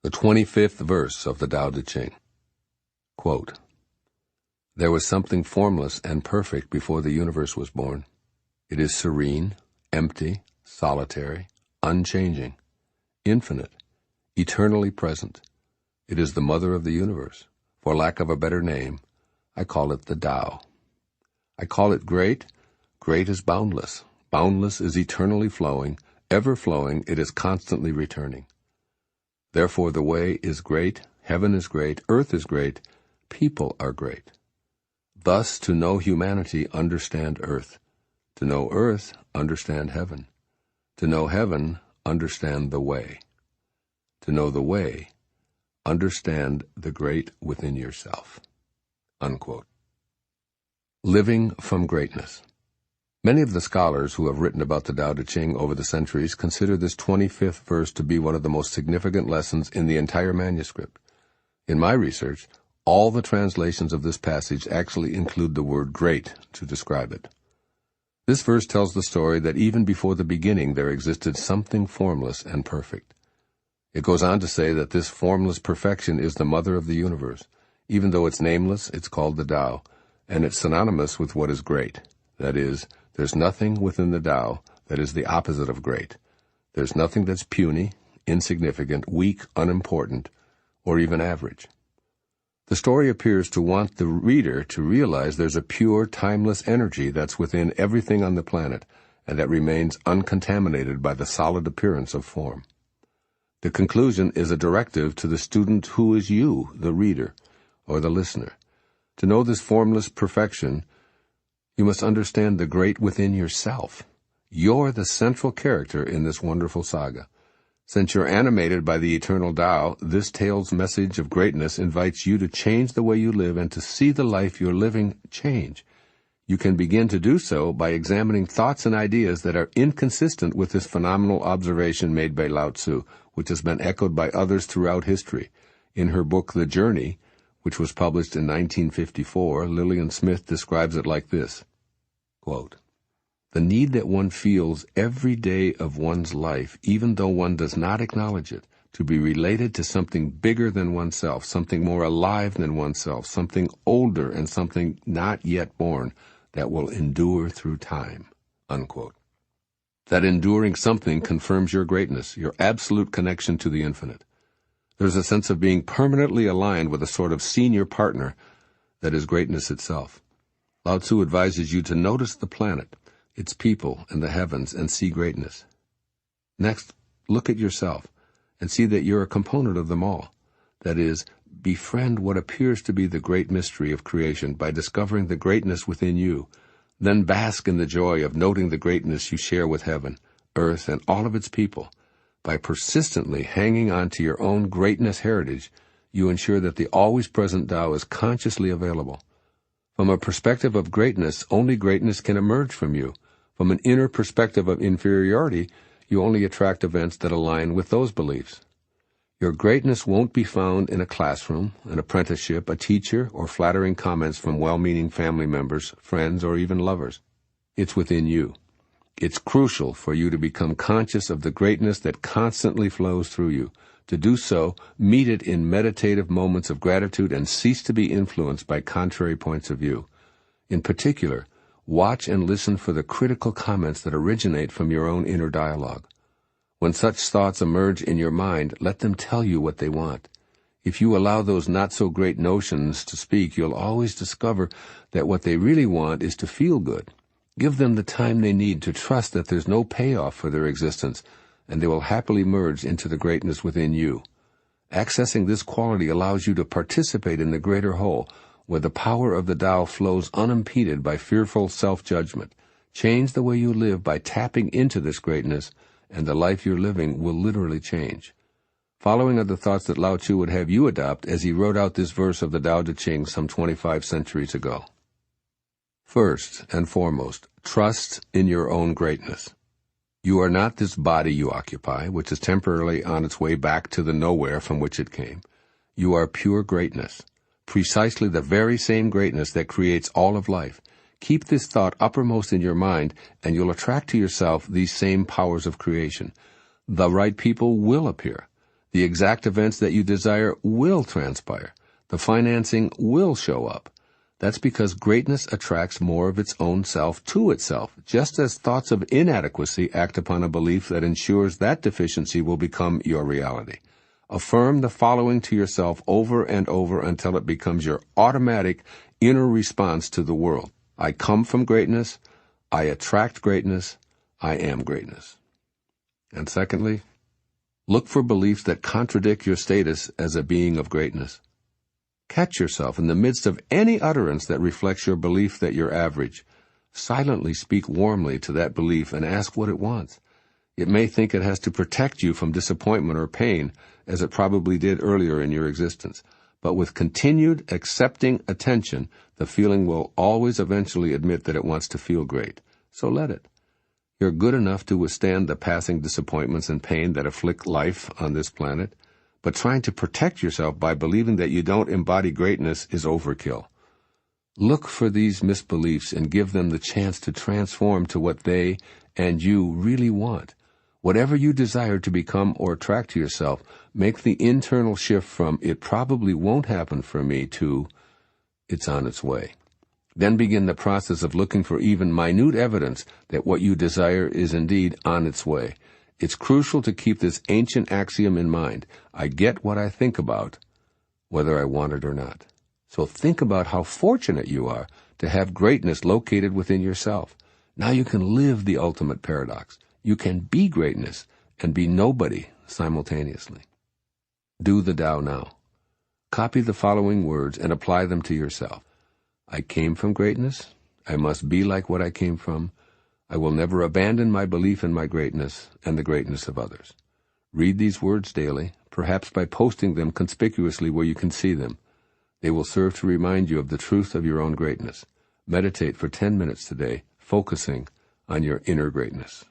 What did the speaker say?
The 25th verse of the Tao Te Ching. Quote, "There was something formless and perfect before the universe was born. It is serene, empty, solitary, unchanging, infinite, eternally present. It is the mother of the universe. For lack of a better name, I call it the Tao. I call it great. Great is boundless. Boundless is eternally flowing. Ever flowing, it is constantly returning. Therefore the way is great, heaven is great, earth is great, people are great. Thus, to know humanity, understand earth. To know earth, understand heaven. To know heaven, understand the way. To know the way, understand the great within yourself." Unquote. Living from greatness. Many of the scholars who have written about the Tao Te Ching over the centuries consider this 25th verse to be one of the most significant lessons in the entire manuscript. In my research, all the translations of this passage actually include the word great to describe it. This verse tells the story that even before the beginning there existed something formless and perfect. It goes on to say that this formless perfection is the mother of the universe. Even though it's nameless, it's called the Tao, and it's synonymous with what is great. That is, there's nothing within the Tao that is the opposite of great. There's nothing that's puny, insignificant, weak, unimportant, or even average. The story appears to want the reader to realize there's a pure, timeless energy that's within everything on the planet and that remains uncontaminated by the solid appearance of form. The conclusion is a directive to the student who is you, the reader, or the listener. To know this formless perfection, you must understand the great within yourself. You're the central character in this wonderful saga. Since you're animated by the eternal Tao, this tale's message of greatness invites you to change the way you live and to see the life you're living change. You can begin to do so by examining thoughts and ideas that are inconsistent with this phenomenal observation made by Lao Tzu, which has been echoed by others throughout history. In her book, The Journey, which was published in 1954, Lillian Smith describes it like this, quote, "The need that one feels every day of one's life, even though one does not acknowledge it, to be related to something bigger than oneself, something more alive than oneself, something older and something not yet born, that will endure through time." Unquote. That enduring something confirms your greatness, your absolute connection to the infinite. There's a sense of being permanently aligned with a sort of senior partner that is greatness itself. Lao Tzu advises you to notice the planet, its people, and the heavens, and see greatness. Next, look at yourself and see that you're a component of them all. That is, befriend what appears to be the great mystery of creation by discovering the greatness within you. Then bask in the joy of noting the greatness you share with heaven, earth, and all of its people. By persistently hanging on to your own greatness heritage, you ensure that the always-present Tao is consciously available. From a perspective of greatness, only greatness can emerge from you. From an inner perspective of inferiority, you only attract events that align with those beliefs. Your greatness won't be found in a classroom, an apprenticeship, a teacher, or flattering comments from well-meaning family members, friends, or even lovers. It's within you. It's crucial for you to become conscious of the greatness that constantly flows through you. To do so, meet it in meditative moments of gratitude and cease to be influenced by contrary points of view. In particular, watch and listen for the critical comments that originate from your own inner dialogue. When such thoughts emerge in your mind, let them tell you what they want. If you allow those not-so-great notions to speak, you'll always discover that what they really want is to feel good. Give them the time they need to trust that there's no payoff for their existence, and they will happily merge into the greatness within you. Accessing this quality allows you to participate in the greater whole, where the power of the Tao flows unimpeded by fearful self-judgment. Change the way you live by tapping into this greatness, and the life you're living will literally change. Following are the thoughts that Lao Tzu would have you adopt as he wrote out this verse of the Tao Te Ching some 25 centuries ago. First and foremost, trust in your own greatness. You are not this body you occupy, which is temporarily on its way back to the nowhere from which it came. You are pure greatness, precisely the very same greatness that creates all of life. Keep this thought uppermost in your mind, and you'll attract to yourself these same powers of creation. The right people will appear. The exact events that you desire will transpire. The financing will show up. That's because greatness attracts more of its own self to itself, just as thoughts of inadequacy act upon a belief that ensures that deficiency will become your reality. Affirm the following to yourself over and over until it becomes your automatic inner response to the world. I come from greatness. I attract greatness. I am greatness. And secondly, look for beliefs that contradict your status as a being of greatness. Catch yourself in the midst of any utterance that reflects your belief that you're average. Silently speak warmly to that belief and ask what it wants. It may think it has to protect you from disappointment or pain, as it probably did earlier in your existence. But with continued accepting attention, the feeling will always eventually admit that it wants to feel great. So let it. You're good enough to withstand the passing disappointments and pain that afflict life on this planet. But trying to protect yourself by believing that you don't embody greatness is overkill. Look for these misbeliefs and give them the chance to transform to what they and you really want. Whatever you desire to become or attract to yourself, make the internal shift from "it probably won't happen for me" to "it's on its way." Then begin the process of looking for even minute evidence that what you desire is indeed on its way. It's crucial to keep this ancient axiom in mind. I get what I think about, whether I want it or not. So think about how fortunate you are to have greatness located within yourself. Now you can live the ultimate paradox. You can be greatness and be nobody simultaneously. Do the Tao now. Copy the following words and apply them to yourself. I came from greatness. I must be like what I came from. I will never abandon my belief in my greatness and the greatness of others. Read these words daily, perhaps by posting them conspicuously where you can see them. They will serve to remind you of the truth of your own greatness. Meditate for 10 minutes today, focusing on your inner greatness.